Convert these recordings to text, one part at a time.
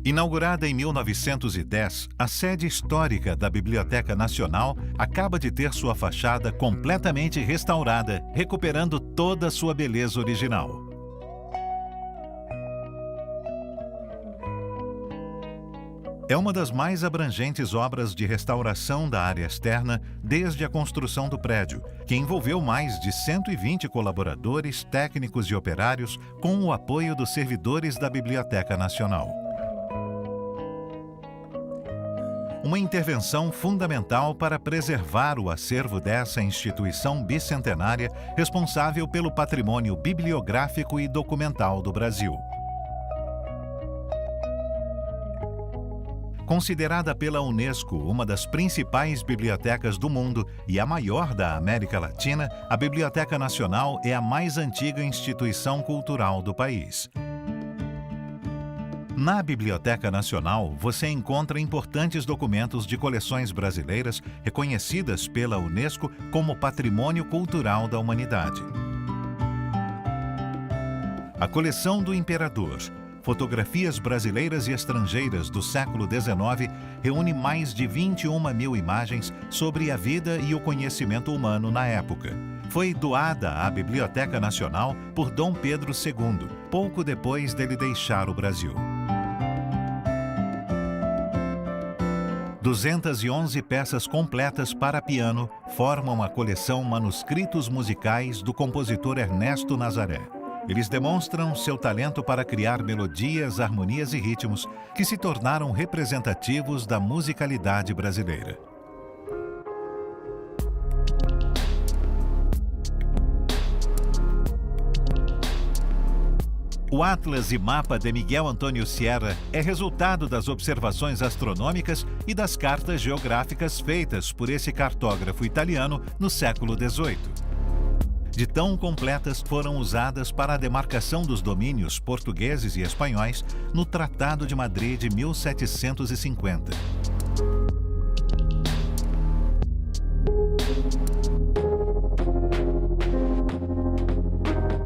Inaugurada em 1910, a sede histórica da Biblioteca Nacional acaba de ter sua fachada completamente restaurada, recuperando toda a sua beleza original. É uma das mais abrangentes obras de restauração da área externa desde a construção do prédio, que envolveu mais de 120 colaboradores, técnicos e operários com o apoio dos servidores da Biblioteca Nacional. Uma intervenção fundamental para preservar o acervo dessa instituição bicentenária responsável pelo patrimônio bibliográfico e documental do Brasil. Considerada pela Unesco uma das principais bibliotecas do mundo e a maior da América Latina, a Biblioteca Nacional é a mais antiga instituição cultural do país. Na Biblioteca Nacional, você encontra importantes documentos de coleções brasileiras reconhecidas pela Unesco como Patrimônio Cultural da Humanidade. A Coleção do Imperador, Fotografias brasileiras e estrangeiras do século XIX, reúne mais de 21 mil imagens sobre a vida e o conhecimento humano na época. Foi doada à Biblioteca Nacional por Dom Pedro II, pouco depois dele deixar o Brasil. 211 peças completas para piano formam a coleção Manuscritos Musicais do compositor Ernesto Nazaré. Eles demonstram seu talento para criar melodias, harmonias e ritmos que se tornaram representativos da musicalidade brasileira. O Atlas e Mapa de Miguel Antônio Sierra é resultado das observações astronômicas e das cartas geográficas feitas por esse cartógrafo italiano no século XVIII. De tão completas foram usadas para a demarcação dos domínios portugueses e espanhóis no Tratado de Madrid de 1750.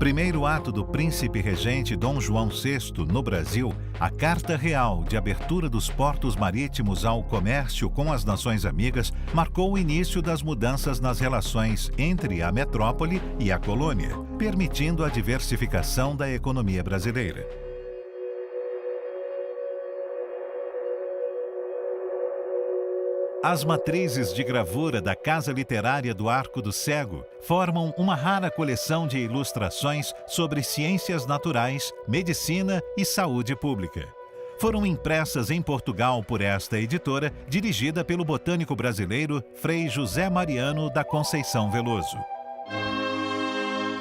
Primeiro ato do príncipe regente Dom João VI no Brasil, a Carta Real de Abertura dos Portos Marítimos ao Comércio com as Nações Amigas marcou o início das mudanças nas relações entre a metrópole e a colônia, permitindo a diversificação da economia brasileira. As matrizes de gravura da Casa Literária do Arco do Cego formam uma rara coleção de ilustrações sobre ciências naturais, medicina e saúde pública. Foram impressas em Portugal por esta editora, dirigida pelo botânico brasileiro Frei José Mariano da Conceição Veloso.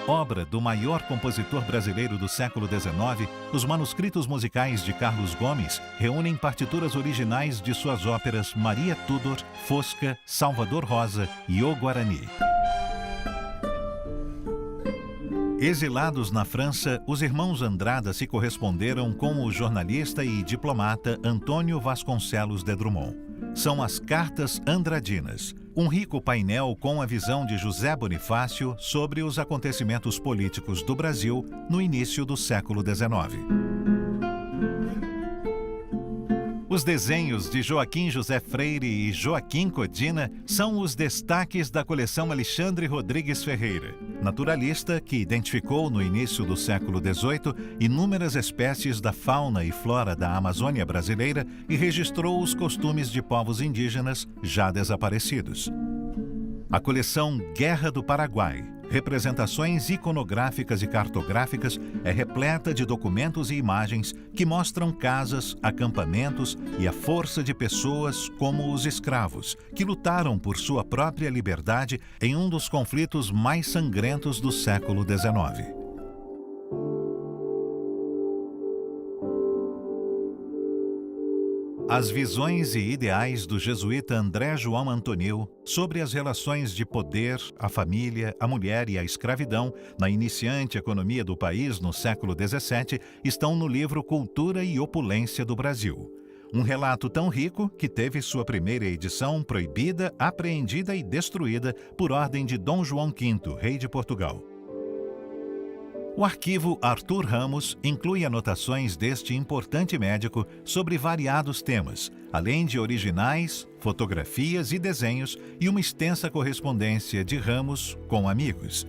Obra do maior compositor brasileiro do século XIX, os manuscritos musicais de Carlos Gomes reúnem partituras originais de suas óperas Maria Tudor, Fosca, Salvador Rosa e O Guarani. Exilados na França, os irmãos Andrada se corresponderam com o jornalista e diplomata Antônio Vasconcelos de Drummond. São as Cartas Andradinas, um rico painel com a visão de José Bonifácio sobre os acontecimentos políticos do Brasil no início do século XIX. Os desenhos de Joaquim José Freire e Joaquim Codina são os destaques da coleção Alexandre Rodrigues Ferreira, naturalista que identificou no início do século XVIII inúmeras espécies da fauna e flora da Amazônia brasileira e registrou os costumes de povos indígenas já desaparecidos. A coleção Guerra do Paraguai, Representações iconográficas e cartográficas, é repleta de documentos e imagens que mostram casas, acampamentos e a força de pessoas como os escravos, que lutaram por sua própria liberdade em um dos conflitos mais sangrentos do século XIX. As visões e ideais do jesuíta André João Antonil sobre as relações de poder, a família, a mulher e a escravidão na iniciante economia do país no século XVII estão no livro Cultura e Opulência do Brasil. Um relato tão rico que teve sua primeira edição proibida, apreendida e destruída por ordem de Dom João V, rei de Portugal. O arquivo Arthur Ramos inclui anotações deste importante médico sobre variados temas, além de originais, fotografias e desenhos e uma extensa correspondência de Ramos com amigos.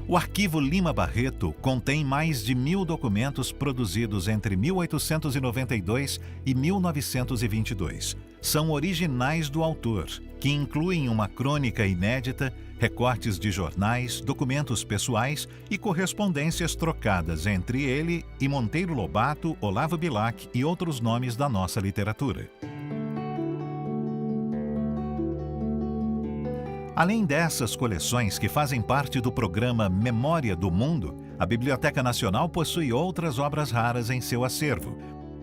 O arquivo Lima Barreto contém mais de 1.000 documentos produzidos entre 1892 e 1922. São originais do autor, que incluem uma crônica inédita, recortes de jornais, documentos pessoais e correspondências trocadas entre ele e Monteiro Lobato, Olavo Bilac e outros nomes da nossa literatura. Além dessas coleções que fazem parte do programa Memória do Mundo, a Biblioteca Nacional possui outras obras raras em seu acervo,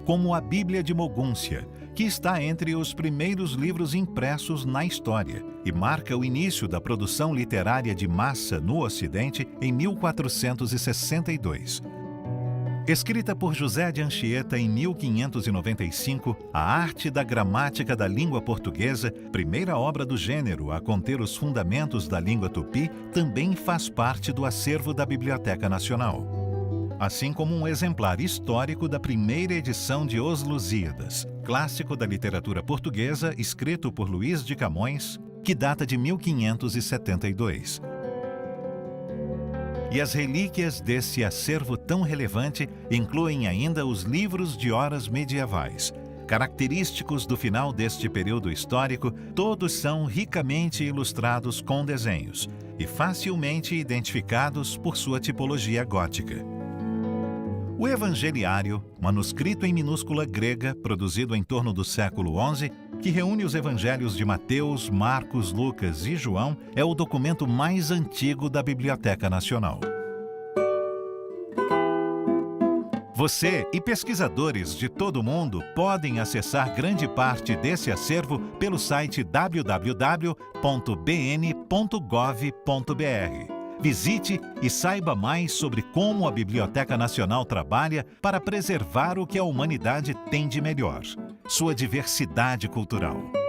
como a Bíblia de Mogúncia, que está entre os primeiros livros impressos na história e marca o início da produção literária de massa no Ocidente em 1462. Escrita por José de Anchieta em 1595, A Arte da Gramática da Língua Portuguesa, primeira obra do gênero a conter os fundamentos da língua tupi, também faz parte do acervo da Biblioteca Nacional. Assim como um exemplar histórico da primeira edição de Os Lusíadas, clássico da literatura portuguesa escrito por Luís de Camões, que data de 1572. E as relíquias desse acervo tão relevante incluem ainda os livros de horas medievais. Característicos do final deste período histórico, todos são ricamente ilustrados com desenhos e facilmente identificados por sua tipologia gótica. O Evangeliário, manuscrito em minúscula grega, produzido em torno do século XI, que reúne os evangelhos de Mateus, Marcos, Lucas e João, é o documento mais antigo da Biblioteca Nacional. Você e pesquisadores de todo o mundo podem acessar grande parte desse acervo pelo site www.bn.gov.br. Visite e saiba mais sobre como a Biblioteca Nacional trabalha para preservar o que a humanidade tem de melhor, sua diversidade cultural.